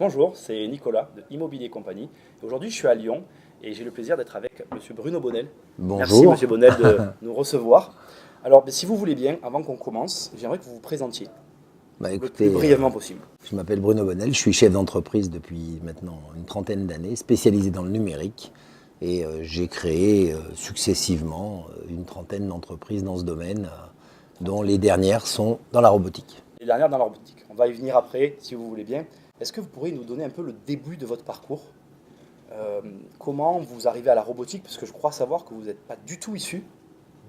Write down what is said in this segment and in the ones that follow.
Bonjour, c'est Nicolas de Immobilier Compagnie. Aujourd'hui, je suis à Lyon et j'ai le plaisir d'être avec Monsieur Bruno Bonnel. Bonjour. Merci Monsieur Bonnel de nous recevoir. Alors, si vous voulez bien, avant qu'on commence, j'aimerais que vous vous présentiez le plus brièvement possible. Je m'appelle Bruno Bonnel, je suis chef d'entreprise depuis maintenant une trentaine d'années, spécialisé dans le numérique. Et j'ai créé successivement une trentaine d'entreprises dans ce domaine, dont les dernières sont dans la robotique. Les dernières dans la robotique. On va y venir après, si vous voulez bien. Est-ce que vous pourriez nous donner un peu le début de votre parcours? Comment vous arrivez à la robotique? Parce que je crois savoir que vous n'êtes pas du tout issu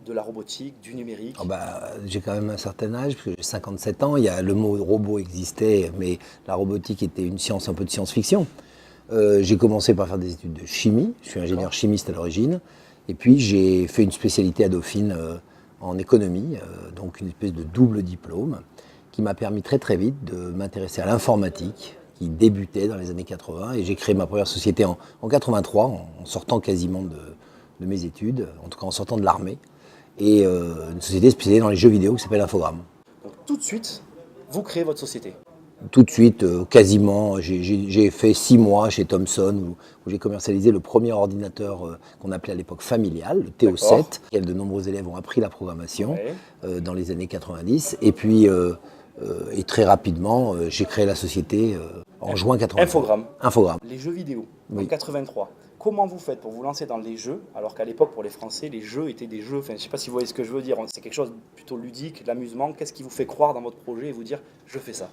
de la robotique, du numérique. J'ai quand même un certain âge, parce que j'ai 57 ans. Le mot robot existait, mais la robotique était une science, un peu de science-fiction. J'ai commencé par faire des études de chimie. Je suis ingénieur chimiste à l'origine. Et puis j'ai fait une spécialité à Dauphine en économie, donc une espèce de double diplôme, qui m'a permis très très vite de m'intéresser à l'informatique, qui débutait dans les années 80. Et j'ai créé ma première société en 83, en sortant quasiment de mes études, en tout cas en sortant de l'armée. Et une société spécialisée dans les jeux vidéo qui s'appelle Infogrames. Donc tout de suite, vous créez votre société? Tout de suite, quasiment. J'ai fait 6 mois chez Thomson où j'ai commercialisé le premier ordinateur qu'on appelait à l'époque familial, le TO7, auquel de nombreux élèves ont appris la programmation dans les années 90. Et puis, et très rapidement, j'ai créé la société en juin 83. Infogrames. Les jeux vidéo, en 83. Comment vous faites pour vous lancer dans les jeux, alors qu'à l'époque, pour les Français, les jeux étaient des jeux, je ne sais pas si vous voyez ce que je veux dire, c'est quelque chose de plutôt ludique, de l'amusement. Qu'est-ce qui vous fait croire dans votre projet et vous dire « je fais ça » ?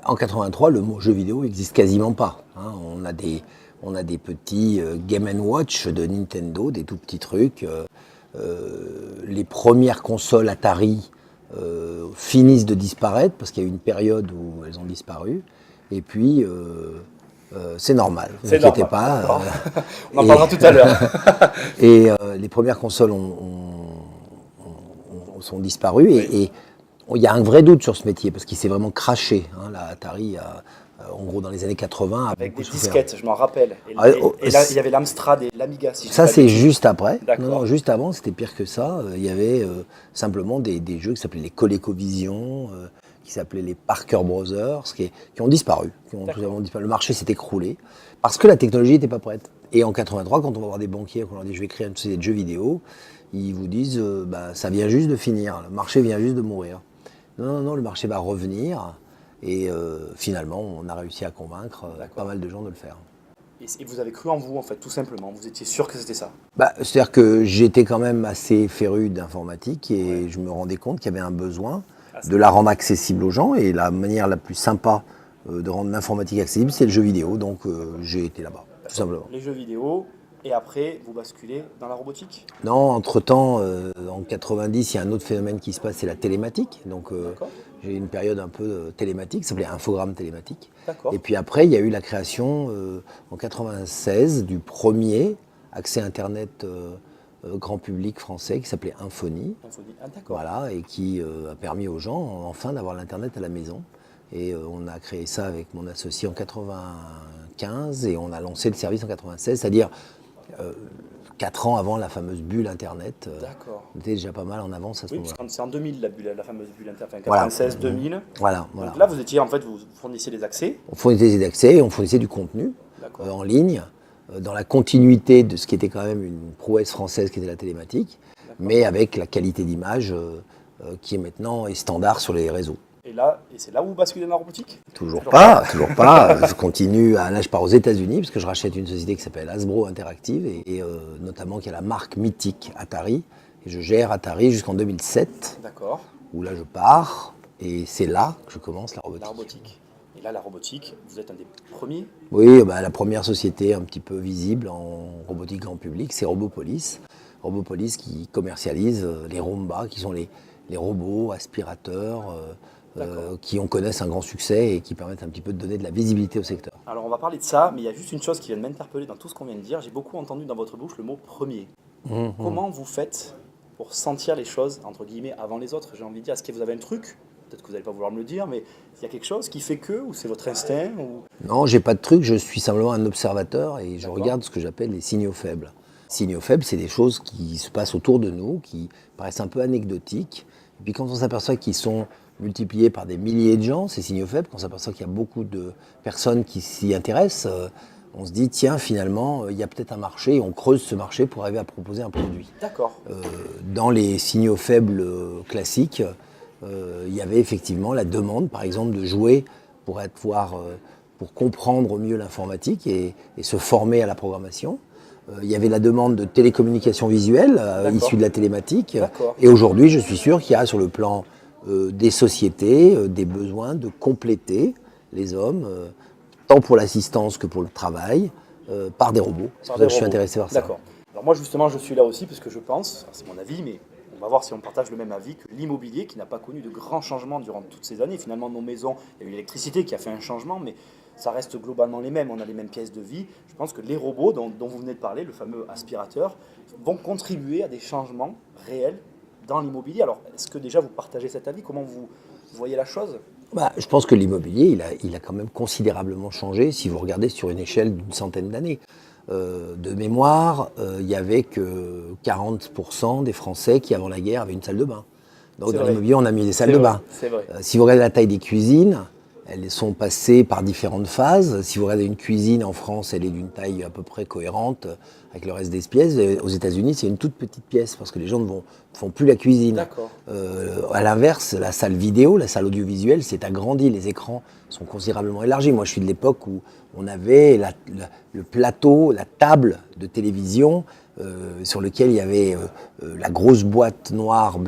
En 83, le mot jeu vidéo n'existe quasiment pas. On a des petits Game & Watch de Nintendo, des tout petits trucs. Les premières consoles Atari finissent de disparaître, parce qu'il y a eu une période où elles ont disparu. Et puis... c'est normal, ne vous inquiétez pas. On en parlera tout à l'heure. Et les premières consoles sont disparues. Et il y a un vrai doute sur ce métier, parce qu'il s'est vraiment craché. La Atari, en gros, dans les années 80. Avec des disquettes, je m'en rappelle. Et là, il y avait l'Amstrad et l'Amiga. Ça, c'est juste après. Non, juste avant, c'était pire que ça. Il y avait simplement des jeux qui s'appelaient les ColecoVision, qui s'appelaient les Parker Brothers, qui ont disparu. Le marché s'est écroulé parce que la technologie n'était pas prête. Et en 83, quand on va voir des banquiers, qu'on leur dit je vais créer une société de jeux vidéo, ils vous disent ça vient juste de finir, le marché vient juste de mourir. Non, le marché va revenir. Et finalement, on a réussi à convaincre pas mal de gens de le faire. Et vous avez cru en vous, en fait, tout simplement? Vous étiez sûr que c'était ça? C'est-à-dire que j'étais quand même assez féru d'informatique et je me rendais compte qu'il y avait un besoin de la rendre accessible aux gens. Et la manière la plus sympa de rendre l'informatique accessible, c'est le jeu vidéo. Donc j'ai été là-bas, tout simplement. Les jeux vidéo, et après, vous basculez dans la robotique? Non, entre-temps, en 90, il y a un autre phénomène qui se passe, c'est la télématique. Donc j'ai eu une période un peu télématique, ça s'appelait Infogrames télématique. Et puis après, il y a eu la création en 96 du premier accès Internet grand public français qui s'appelait Infony. Voilà, et qui a permis aux gens enfin d'avoir l'Internet à la maison. Et on a créé ça avec mon associé en 95 et on a lancé le service en 96, c'est-à-dire 4 ans avant la fameuse bulle Internet. On était déjà pas mal en avance à ce moment-là. C'est en 2000 la fameuse bulle Internet, 96-2000. Voilà. Donc là, vous étiez, en fait, vous fournissiez des accès. On fournissait des accès et on fournissait du contenu en ligne, dans la continuité de ce qui était quand même une prouesse française qui était la télématique, mais avec la qualité d'image qui est maintenant standard sur les réseaux. Et c'est là où vous basculez dans la robotique? Toujours pas. Je continue. Là, je pars aux États-Unis parce que je rachète une société qui s'appelle Hasbro Interactive et notamment qui a la marque mythique Atari. Et je gère Atari jusqu'en 2007. D'accord. Où là, je pars et c'est là que je commence la robotique. Et là, la robotique, vous êtes un des premiers? Oui, la première société un petit peu visible en robotique grand public, c'est Robopolis. Robopolis qui commercialise les Roomba, qui sont les robots aspirateurs. Qui connaissent un grand succès et qui permettent un petit peu de donner de la visibilité au secteur. Alors on va parler de ça, mais il y a juste une chose qui vient de m'interpeller dans tout ce qu'on vient de dire. J'ai beaucoup entendu dans votre bouche le mot premier. Comment vous faites pour sentir les choses, entre guillemets, avant les autres? J'ai envie de dire, est-ce que vous avez un truc? Peut-être que vous n'allez pas vouloir me le dire, mais il y a quelque chose qui fait que, ou c'est votre instinct Non, j'ai pas de truc, je suis simplement un observateur et je regarde ce que j'appelle les signaux faibles. Signaux faibles, c'est des choses qui se passent autour de nous, qui paraissent un peu anecdotiques, Et puis quand on s'aperçoit qu'ils sont multipliés par des milliers de gens, ces signaux faibles, quand on s'aperçoit qu'il y a beaucoup de personnes qui s'y intéressent, on se dit, tiens, finalement, il y a peut-être un marché, et on creuse ce marché pour arriver à proposer un produit. D'accord. Dans les signaux faibles classiques, il y avait effectivement la demande, par exemple, de jouer pour comprendre mieux l'informatique et se former à la programmation. Il y avait la demande de télécommunication visuelle issue de la télématique. Et aujourd'hui, je suis sûr qu'il y a sur le plan des sociétés des besoins de compléter les hommes, tant pour l'assistance que pour le travail, par des robots. C'est pour ça que je suis intéressé par ça. D'accord. Alors moi justement, je suis là aussi parce que je pense, c'est mon avis, mais on va voir si on partage le même avis, que l'immobilier, qui n'a pas connu de grands changements durant toutes ces années, finalement nos maisons, il y a eu l'électricité qui a fait un changement, mais ça reste globalement les mêmes, on a les mêmes pièces de vie. Je pense que les robots dont vous venez de parler, le fameux aspirateur, vont contribuer à des changements réels dans l'immobilier. Alors, est-ce que déjà vous partagez cet avis? Comment vous voyez la chose? Je pense que l'immobilier, il a quand même considérablement changé si vous regardez sur une échelle d'une centaine d'années. De mémoire, il n'y avait que 40% des Français qui, avant la guerre, avaient une salle de bain. Donc dans l'immobilier, on a mis des salles de bain. C'est vrai. Si vous regardez la taille des cuisines, elles sont passées par différentes phases. Si vous regardez une cuisine en France, elle est d'une taille à peu près cohérente avec le reste des pièces. Et aux États-Unis, c'est une toute petite pièce parce que les gens ne font plus la cuisine. D'accord. À l'inverse, la salle vidéo, la salle audiovisuelle, s'est agrandie. Les écrans sont considérablement élargis. Moi, je suis de l'époque où on avait le plateau, la table de télévision sur lequel il y avait la grosse boîte noire,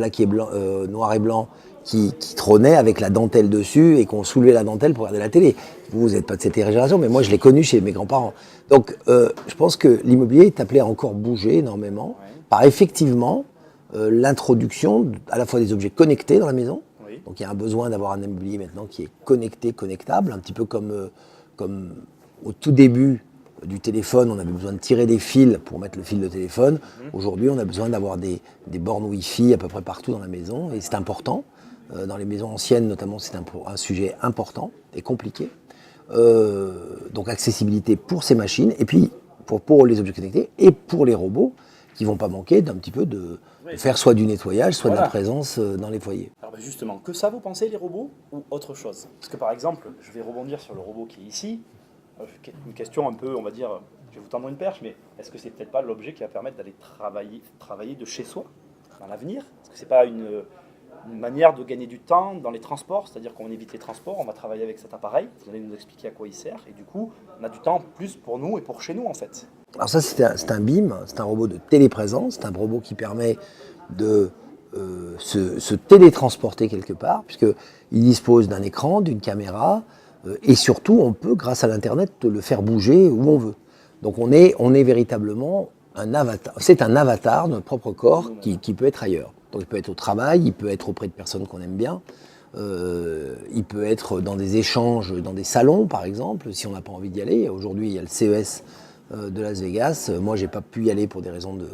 noir et blanc, qui trônait avec la dentelle dessus et qu'on soulevait la dentelle pour regarder la télé. Vous n'êtes pas de cette génération, mais moi je l'ai connu chez mes grands-parents. Donc je pense que l'immobilier est appelé à encore bouger énormément par effectivement l'introduction à la fois des objets connectés dans la maison. Oui. Donc il y a un besoin d'avoir un immobilier maintenant qui est connecté, connectable, un petit peu comme au tout début du téléphone, on avait besoin de tirer des fils pour mettre le fil de téléphone. Aujourd'hui, on a besoin d'avoir des bornes Wi-Fi à peu près partout dans la maison et c'est important. Dans les maisons anciennes, notamment, c'est un sujet important et compliqué. Donc, accessibilité pour ces machines, et puis pour les objets connectés, et pour les robots, qui ne vont pas manquer d'un petit peu de faire soit du nettoyage, soit de la présence dans les foyers. Alors justement, que ça vous pensez, les robots, ou autre chose? Parce que par exemple, je vais rebondir sur le robot qui est ici. Une question un peu, on va dire, je vais vous tendre une perche, mais est-ce que c'est peut-être pas l'objet qui va permettre d'aller travailler de chez soi dans l'avenir? Est-ce que c'est pas une manière de gagner du temps dans les transports, c'est-à-dire qu'on évite les transports, on va travailler avec cet appareil, vous allez nous expliquer à quoi il sert, et du coup, on a du temps plus pour nous et pour chez nous en fait. Alors ça, c'est un BIM, c'est un robot de téléprésence, c'est un robot qui permet de se télétransporter quelque part, puisqu'il dispose d'un écran, d'une caméra, et surtout, on peut, grâce à l'Internet, le faire bouger où on veut. Donc on est véritablement un avatar, c'est un avatar de notre propre corps qui peut être ailleurs. Donc il peut être au travail, il peut être auprès de personnes qu'on aime bien, il peut être dans des échanges, dans des salons par exemple, si on n'a pas envie d'y aller. Aujourd'hui il y a le CES de Las Vegas, moi j'ai pas pu y aller pour des raisons de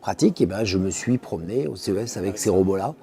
pratique, et je me suis promené au CES avec ces robots-là,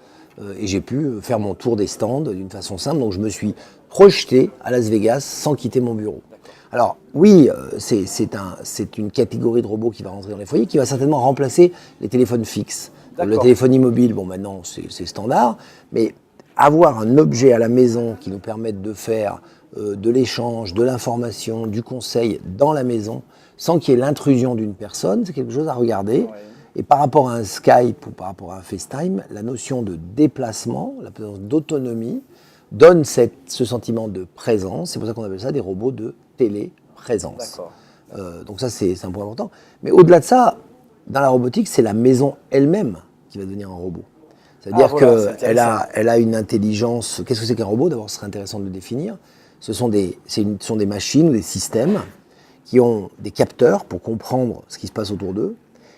et j'ai pu faire mon tour des stands d'une façon simple, donc je me suis projeté à Las Vegas sans quitter mon bureau. Alors oui, c'est une catégorie de robots qui va rentrer dans les foyers, qui va certainement remplacer les téléphones fixes. Le téléphone mobile, bon maintenant c'est standard, mais avoir un objet à la maison qui nous permette de faire de l'échange, de l'information, du conseil dans la maison, sans qu'il y ait l'intrusion d'une personne, c'est quelque chose à regarder. Ouais. Et par rapport à un Skype ou par rapport à un FaceTime, la notion de déplacement, la présence d'autonomie, donne ce sentiment de présence. C'est pour ça qu'on appelle ça des robots de téléprésence. Donc ça, c'est un point important. Mais au-delà de ça, dans la robotique, c'est la maison elle-même qui va devenir un robot. C'est-à-dire qu'elle a une intelligence. Qu'est-ce que c'est qu'un robot? D'abord, ce serait intéressant de le définir. Ce sont des machines ou des systèmes qui ont des capteurs pour comprendre ce qui se passe autour d'eux,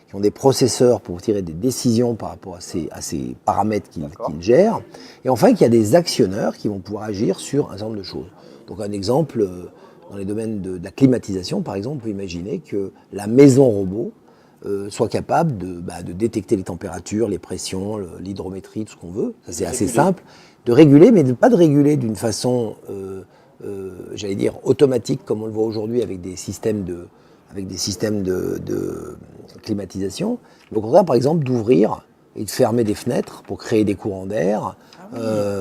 qui ont des processeurs pour tirer des décisions par rapport à ces paramètres qu'ils gèrent, et enfin qu'il y a des actionneurs qui vont pouvoir agir sur un certain nombre de choses. Donc un exemple, dans les domaines de la climatisation, par exemple, on peut imaginer que la maison robot soit capable de détecter les températures, les pressions, l'hydrométrie, tout ce qu'on veut. Ça, c'est assez simple. De réguler, mais pas de réguler d'une façon, j'allais dire, automatique, comme on le voit aujourd'hui avec des systèmes de climatisation. Mais au contraire, par exemple, d'ouvrir et de fermer des fenêtres pour créer des courants d'air,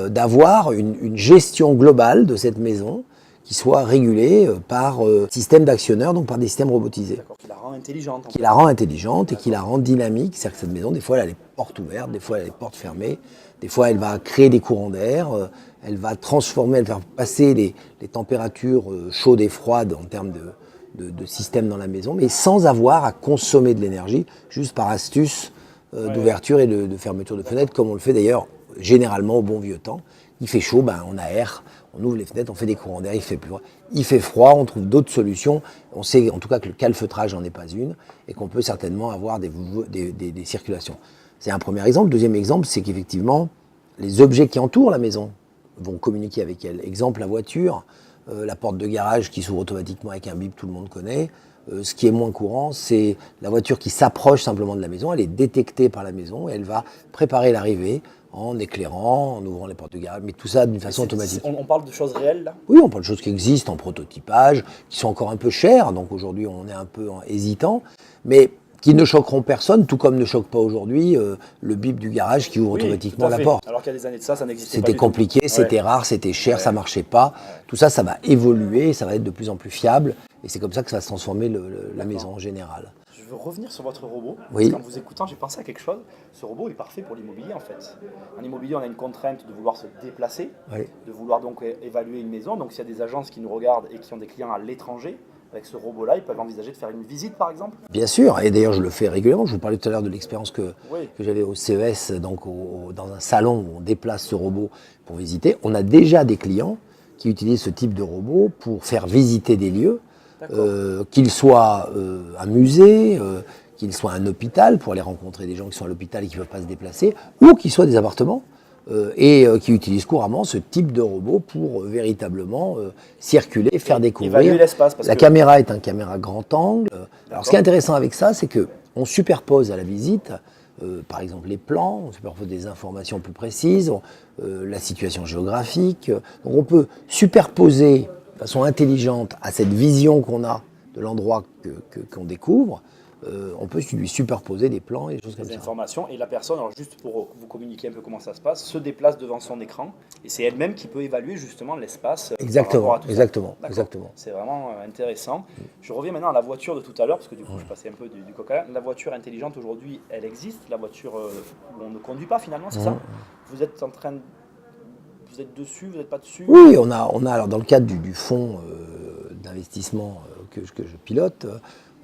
d'avoir une gestion globale de cette maison qui soit régulée par système d'actionneurs, donc par des systèmes robotisés. D'accord, qui la rend intelligente. Qui la rend intelligente et qui la rend dynamique. C'est-à-dire que cette maison, des fois, elle a les portes ouvertes, des fois, elle a les portes fermées, des fois, elle va créer des courants d'air, elle va transformer, elle va faire passer les températures chaudes et froides en termes de système dans la maison, mais sans avoir à consommer de l'énergie, juste par astuce d'ouverture et de fermeture de fenêtres, comme on le fait d'ailleurs généralement au bon vieux temps. Il fait chaud, on aère, on ouvre les fenêtres, on fait des courants d'air, il fait plus froid. Il fait froid, on trouve d'autres solutions. On sait en tout cas que le calfeutrage n'en est pas une et qu'on peut certainement avoir des circulations. C'est un premier exemple. Deuxième exemple, c'est qu'effectivement, les objets qui entourent la maison vont communiquer avec elle. Exemple, la voiture, la porte de garage qui s'ouvre automatiquement avec un bip, tout le monde connaît. Ce qui est moins courant, c'est la voiture qui s'approche simplement de la maison. Elle est détectée par la maison et elle va préparer l'arrivée en éclairant, en ouvrant les portes de garage, mais tout ça d'une façon automatique. On parle de choses réelles là ? Oui, on parle de choses qui existent en prototypage, qui sont encore un peu chères, donc aujourd'hui on est un peu hésitant, mais qui ne choqueront personne, tout comme ne choque pas aujourd'hui le bip du garage qui ouvre automatiquement la porte. Alors qu'il y a des années de ça n'existait pas. C'était compliqué, c'était rare, c'était cher, ça marchait pas. Tout ça, ça va évoluer, ça va être de plus en plus fiable, et c'est comme ça que ça va se transformer la maison en général. Je veux revenir sur votre robot. Oui. Parce qu'en vous écoutant, j'ai pensé à quelque chose. Ce robot est parfait pour l'immobilier en fait. En immobilier, on a une contrainte de vouloir se déplacer, de vouloir donc évaluer une maison. Donc s'il y a des agences qui nous regardent et qui ont des clients à l'étranger, avec ce robot-là, ils peuvent envisager de faire une visite par exemple ? Bien sûr, et d'ailleurs je le fais régulièrement. Je vous parlais tout à l'heure de l'expérience que j'avais au CES, donc dans un salon où on déplace ce robot pour visiter. On a déjà des clients qui utilisent ce type de robot pour faire visiter des lieux. Qu'il soit un musée, qu'il soit un hôpital, pour aller rencontrer des gens qui sont à l'hôpital et qui ne peuvent pas se déplacer, ou qu'il soit des appartements, et qui utilisent couramment ce type de robot pour véritablement circuler, faire découvrir. Évaluer l'espace. La caméra est une caméra grand angle. Alors ce qui est intéressant avec ça, c'est qu'on superpose à la visite, par exemple les plans, on superpose des informations plus précises, la situation géographique. Donc on peut superposer de façon intelligente à cette vision qu'on a de l'endroit qu'on découvre, on peut lui superposer des plans et des choses comme ça. Des informations, et la personne, alors juste pour vous communiquer un peu comment ça se passe, se déplace devant son écran et c'est elle-même qui peut évaluer justement l'espace. Exactement. C'est vraiment intéressant. Je reviens maintenant à la voiture de tout à l'heure, parce que du coup je passais un peu du coq à l'âne. La voiture intelligente aujourd'hui, elle existe, la voiture où on ne conduit pas finalement, c'est ça ? Vous êtes en train de... Vous êtes dessus, vous n'êtes pas dessus ? Oui, on a alors dans le cadre du fonds d'investissement que je pilote,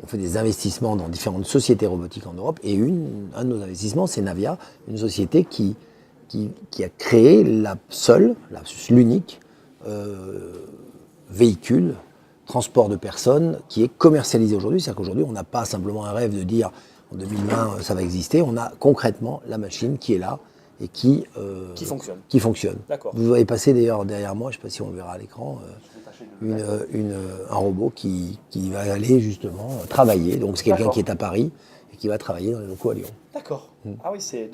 on fait des investissements dans différentes sociétés robotiques en Europe, et un de nos investissements, c'est Navia, une société qui a créé l'unique véhicule, transport de personnes, qui est commercialisé aujourd'hui. C'est-à-dire qu'aujourd'hui, on n'a pas simplement un rêve de dire en 2020 ça va exister, on a concrètement la machine qui est là, et qui fonctionne. D'accord. Vous voyez passer d'ailleurs derrière moi, je ne sais pas si on le verra à l'écran, un robot qui va aller justement travailler. Donc c'est quelqu'un qui est à Paris et qui va travailler dans les locaux à Lyon. D'accord. Ah oui, c'est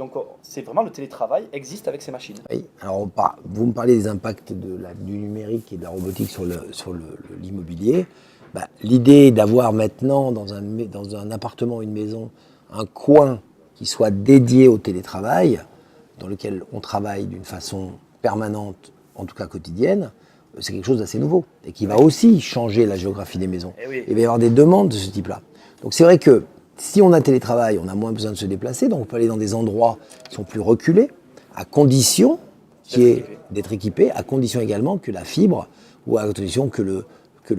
vraiment le télétravail existe avec ces machines. Oui. Alors vous me parlez des impacts du numérique et de la robotique sur l'immobilier. L'idée d'avoir maintenant dans un appartement, une maison, un coin qui soit dédié au télétravail, dans lequel on travaille d'une façon permanente, en tout cas quotidienne, c'est quelque chose d'assez nouveau et qui va aussi changer la géographie des maisons. Il va y avoir des demandes de ce type-là. Donc c'est vrai que si on a télétravail, on a moins besoin de se déplacer, donc on peut aller dans des endroits qui sont plus reculés, à condition d'être équipé, à condition également que la fibre, ou à condition que le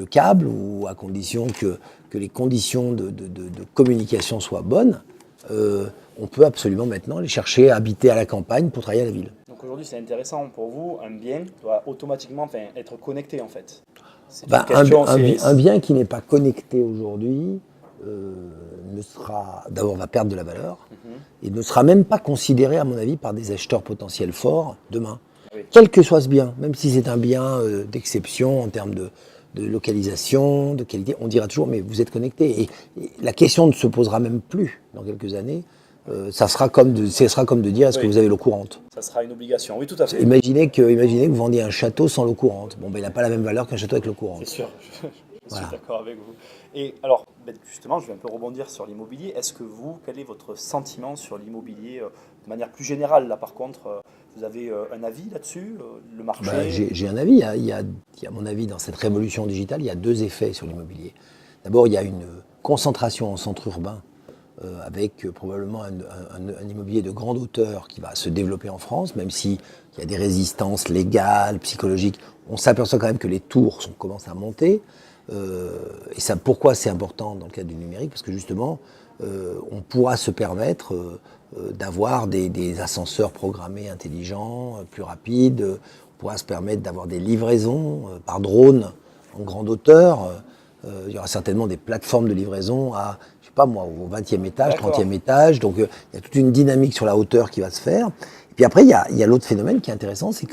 câble, ou à condition que les conditions de communication soient bonnes. On peut absolument maintenant les chercher à habiter à la campagne pour travailler à la ville. Donc aujourd'hui, c'est intéressant pour vous, un bien doit automatiquement être connecté en fait. Un bien qui n'est pas connecté aujourd'hui va perdre de la valeur et ne sera même pas considéré, à mon avis, par des acheteurs potentiels forts demain. Oui. Quel que soit ce bien, même si c'est un bien d'exception en termes de localisation, de qualité, on dira toujours mais vous êtes connecté. Et la question ne se posera même plus dans quelques années. Ce sera comme de dire est-ce que vous avez l'eau courante ? Ça sera une obligation, oui tout à fait. Imaginez que vous vendiez un château sans l'eau courante. Il n'a pas la même valeur qu'un château avec l'eau courante. C'est sûr, je suis d'accord avec vous. Et alors, justement, je vais un peu rebondir sur l'immobilier. Quel est votre sentiment sur l'immobilier de manière plus générale, là par contre, vous avez un avis là-dessus, le marché? J'ai un avis. Il y a, à mon avis, dans cette révolution digitale, il y a deux effets sur l'immobilier. D'abord, il y a une concentration en centre urbain avec probablement un immobilier de grande hauteur qui va se développer en France, même s'il y a des résistances légales, psychologiques. On s'aperçoit quand même que les tours commencent à monter. Et ça, pourquoi c'est important dans le cadre du numérique? Parce que justement, on pourra se permettre d'avoir des ascenseurs programmés intelligents, plus rapides. On pourra se permettre d'avoir des livraisons par drone en grande hauteur. Il y aura certainement des plateformes de livraison à, je sais pas moi, au 20e étage, 30e étage. Donc il y a toute une dynamique sur la hauteur qui va se faire. Et puis après, il y a l'autre phénomène qui est intéressant, c'est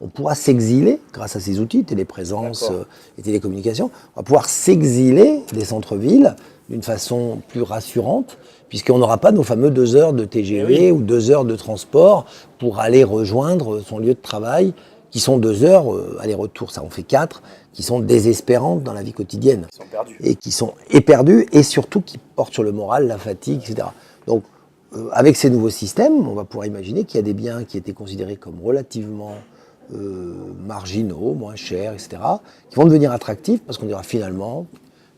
on pourra s'exiler grâce à ces outils, téléprésence et télécommunications. On va pouvoir s'exiler des centres-villes d'une façon plus rassurante, puisqu'on n'aura pas nos fameux 2 heures de TGV ou 2 heures de transport pour aller rejoindre son lieu de travail, qui sont 2 heures aller-retour, ça en fait 4, qui sont désespérantes dans la vie quotidienne. Qui sont perdus. Et qui sont éperdus, et surtout qui portent sur le moral, la fatigue, etc. Donc, avec ces nouveaux systèmes, on va pouvoir imaginer qu'il y a des biens qui étaient considérés comme relativement marginaux, moins chers, etc., qui vont devenir attractifs parce qu'on dira finalement,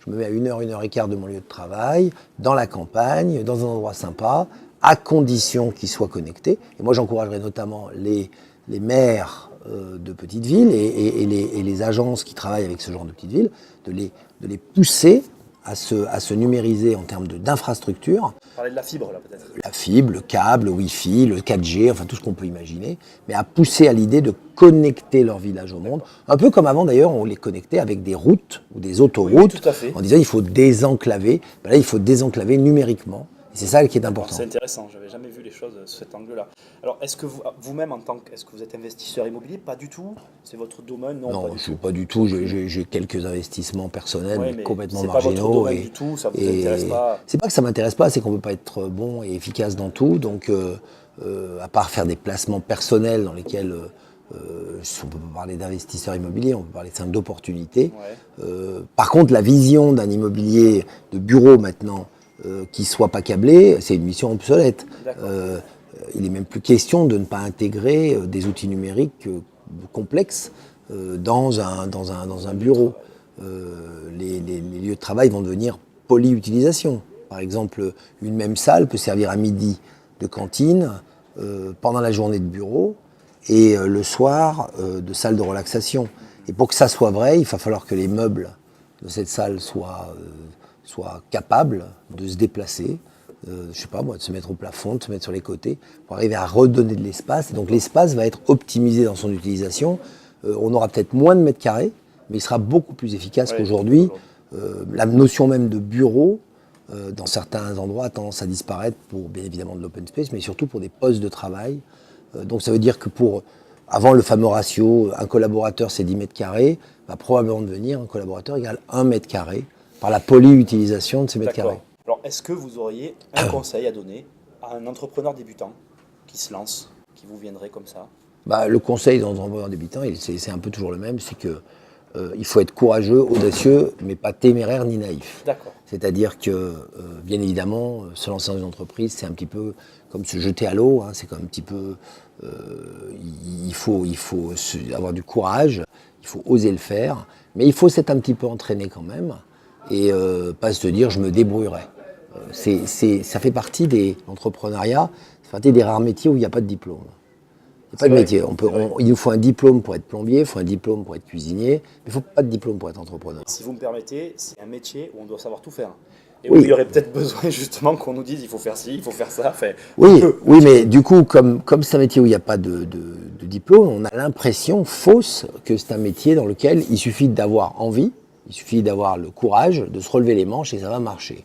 je me mets à 1 heure, 1 heure et quart de mon lieu de travail, dans la campagne, dans un endroit sympa, à condition qu'ils soient connectés. Et moi, j'encouragerais notamment les maires de petites villes et les agences qui travaillent avec ce genre de petites villes, de les pousser à se numériser en termes d'infrastructures. Parler de la fibre, là, peut-être. La fibre, le câble, le Wi-Fi, le 4G, enfin tout ce qu'on peut imaginer, mais à pousser à l'idée de connecter leur village au monde. Un peu comme avant, d'ailleurs, on les connectait avec des routes ou des autoroutes, tout à fait. en disant il faut désenclaver. Ben là, il faut désenclaver numériquement. Et c'est ça qui est important. C'est intéressant, je n'avais jamais vu les choses sous cet angle-là. Alors, est-ce que vous-même, est-ce que vous êtes investisseur immobilier? Pas du tout. C'est votre domaine? Non, je ne suis pas du tout. J'ai quelques investissements personnels, mais complètement marginaux. C'est pas votre domaine du tout, ça vous intéresse pas? C'est pas que ça m'intéresse pas, c'est qu'on ne peut pas être bon et efficace dans tout. Donc, à part faire des placements personnels dans lesquels on ne peut pas parler d'investisseur immobilier, on peut parler simple d'opportunité. Par contre, la vision d'un immobilier de bureau maintenant, qui ne soit pas câblé, c'est une mission obsolète. Il n'est même plus question de ne pas intégrer des outils numériques complexes dans un bureau. Les lieux de travail vont devenir polyutilisation. Par exemple, une même salle peut servir à midi de cantine, pendant la journée de bureau, et le soir de salle de relaxation. Et pour que ça soit vrai, il va falloir que les meubles de cette salle soient capables de se déplacer, je sais pas moi, de se mettre au plafond, de se mettre sur les côtés, pour arriver à redonner de l'espace. Et donc l'espace va être optimisé dans son utilisation. On aura peut-être moins de mètres carrés, mais il sera beaucoup plus efficace qu'aujourd'hui. La notion même de bureau, dans certains endroits, a tendance à disparaître pour bien évidemment de l'open space, mais surtout pour des postes de travail. Donc ça veut dire que avant le fameux ratio, un collaborateur c'est 10 mètres carrés, va probablement devenir un collaborateur égale 1 mètre carré, par la polyutilisation de ces mètres carrés. Alors, est-ce que vous auriez un conseil à donner à un entrepreneur débutant qui se lance, qui vous viendrait comme ça? Le conseil d'un entrepreneur débutant, c'est un peu toujours le même, c'est que il faut être courageux, audacieux, mais pas téméraire ni naïf. D'accord. C'est-à-dire que, bien évidemment, se lancer dans une entreprise, c'est un petit peu comme se jeter à l'eau, c'est comme un petit peu... il faut avoir du courage, il faut oser le faire, mais il faut s'être un petit peu entraîné quand même, et pas se dire je me débrouillerai. Ça fait partie de l'entrepreneuriat, ça fait partie des rares métiers où il n'y a pas de diplôme. Il n'y a pas de métier. Il nous faut un diplôme pour être plombier, il faut un diplôme pour être cuisinier, mais il ne faut pas de diplôme pour être entrepreneur. Si vous me permettez, c'est un métier où on doit savoir tout faire. Et où il y aurait peut-être besoin justement qu'on nous dise il faut faire ci, il faut faire ça. Oui, mais du coup, comme c'est un métier où il n'y a pas de diplôme, on a l'impression fausse que c'est un métier dans lequel il suffit d'avoir envie, il suffit d'avoir le courage, de se relever les manches et ça va marcher.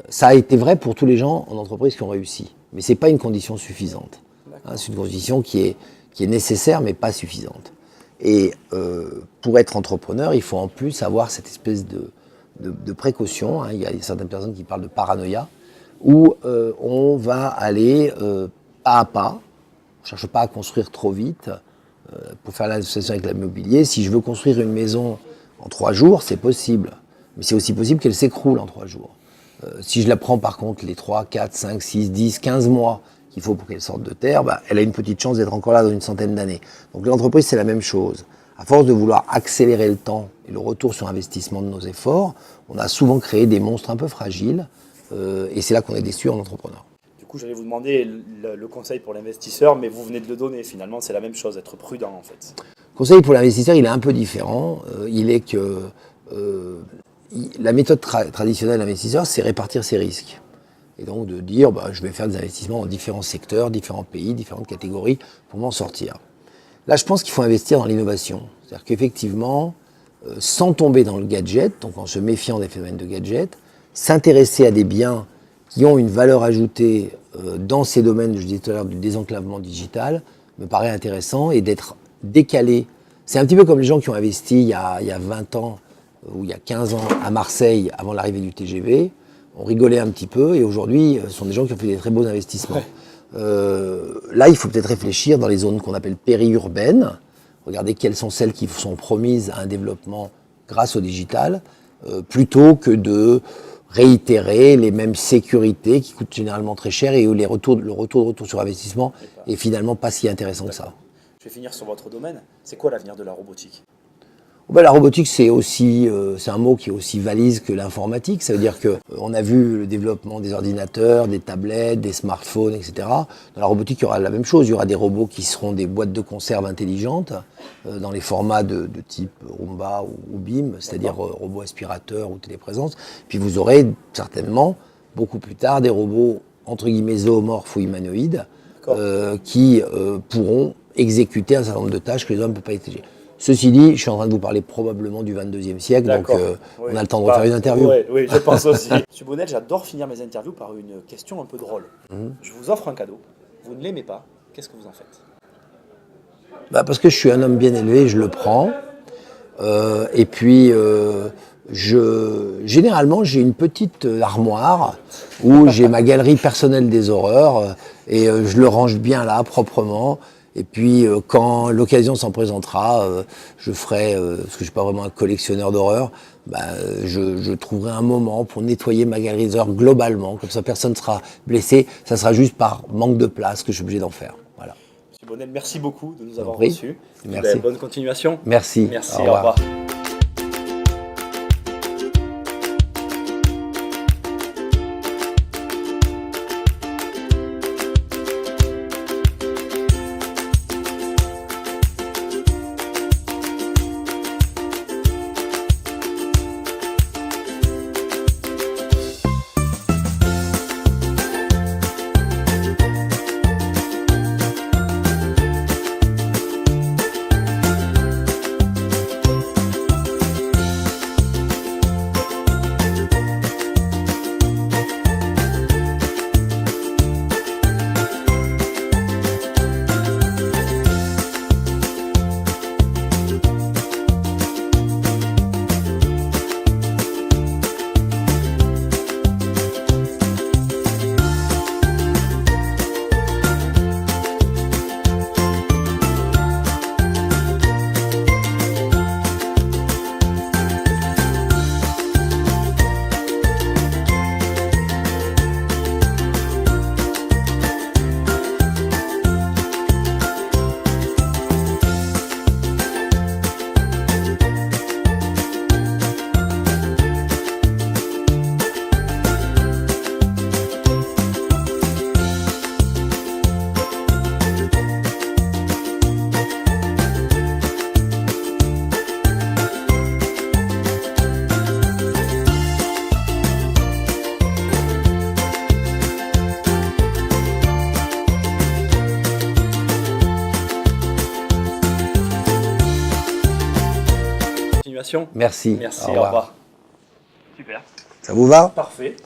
Ça a été vrai pour tous les gens en entreprise qui ont réussi, mais ce n'est pas une condition suffisante. C'est une condition qui est nécessaire mais pas suffisante. Et pour être entrepreneur, il faut en plus avoir cette espèce de précaution. Il y a certaines personnes qui parlent de paranoïa, où on va aller pas à pas. On ne cherche pas à construire trop vite. Pour faire l'association avec l'immobilier, si je veux construire une maison en 3 jours, c'est possible. Mais c'est aussi possible qu'elle s'écroule en 3 jours. Si je la prends par contre les 3, 4, 5, 6, 10, 15 mois, qu'il faut pour qu'elle sorte de terre, elle a une petite chance d'être encore là dans une centaine d'années. Donc l'entreprise, c'est la même chose. À force de vouloir accélérer le temps et le retour sur investissement de nos efforts, on a souvent créé des monstres un peu fragiles et c'est là qu'on est déçu en entrepreneur. Du coup, j'allais vous demander le conseil pour l'investisseur, mais vous venez de le donner. Finalement, c'est la même chose, être prudent en fait. Le conseil pour l'investisseur, il est un peu différent. Il est que la méthode traditionnelle d'investisseur, c'est répartir ses risques. Et donc de dire, je vais faire des investissements dans différents secteurs, différents pays, différentes catégories pour m'en sortir. Là, je pense qu'il faut investir dans l'innovation. C'est-à-dire qu'effectivement, sans tomber dans le gadget, donc en se méfiant des phénomènes de gadget, s'intéresser à des biens qui ont une valeur ajoutée dans ces domaines, je disais tout à l'heure, du désenclavement digital, me paraît intéressant et d'être décalé. C'est un petit peu comme les gens qui ont investi il y a 20 ans ou il y a 15 ans à Marseille avant l'arrivée du TGV. On rigolait un petit peu et aujourd'hui, ce sont des gens qui ont fait des très beaux investissements. Ouais. Là, il faut peut-être réfléchir dans les zones qu'on appelle périurbaines. Regardez quelles sont celles qui sont promises à un développement grâce au digital, plutôt que de réitérer les mêmes sécurités qui coûtent généralement très cher et où le retour sur investissement est finalement pas si intéressant que ça. Je vais finir sur votre domaine. C'est quoi l'avenir de la robotique ? La robotique, c'est un mot qui est aussi valise que l'informatique. Ça veut dire qu'on a vu le développement des ordinateurs, des tablettes, des smartphones, etc. Dans la robotique, il y aura la même chose. Il y aura des robots qui seront des boîtes de conserve intelligentes dans les formats de type Roomba ou BIM, c'est-à-dire robots aspirateurs ou téléprésence. Puis vous aurez certainement, beaucoup plus tard, des robots entre guillemets zoomorphes ou humanoïdes qui pourront exécuter un certain nombre de tâches que les hommes ne peuvent pas exécuter. Ceci dit, je suis en train de vous parler probablement du 22e siècle, donc on a le temps de refaire une interview. Oui, je pense aussi. Monsieur Bonnel, j'adore finir mes interviews par une question un peu drôle. Je vous offre un cadeau, vous ne l'aimez pas, qu'est-ce que vous en faites ? Parce que je suis un homme bien élevé, je le prends. Et puis, généralement, j'ai une petite armoire où j'ai ma galerie personnelle des horreurs et je le range bien là, proprement. Et puis, quand l'occasion s'en présentera, je ferai, parce que je ne suis pas vraiment un collectionneur d'horreur, je trouverai un moment pour nettoyer ma galerie des horreurs globalement. Comme ça, personne ne sera blessé. Ça sera juste par manque de place que je suis obligé d'en faire. Voilà. Monsieur Bonnel, merci beaucoup de nous avoir reçus. Merci. Bonne continuation. Merci. Merci, au revoir. Merci. Merci, au revoir. Super. Ça vous va ? Parfait.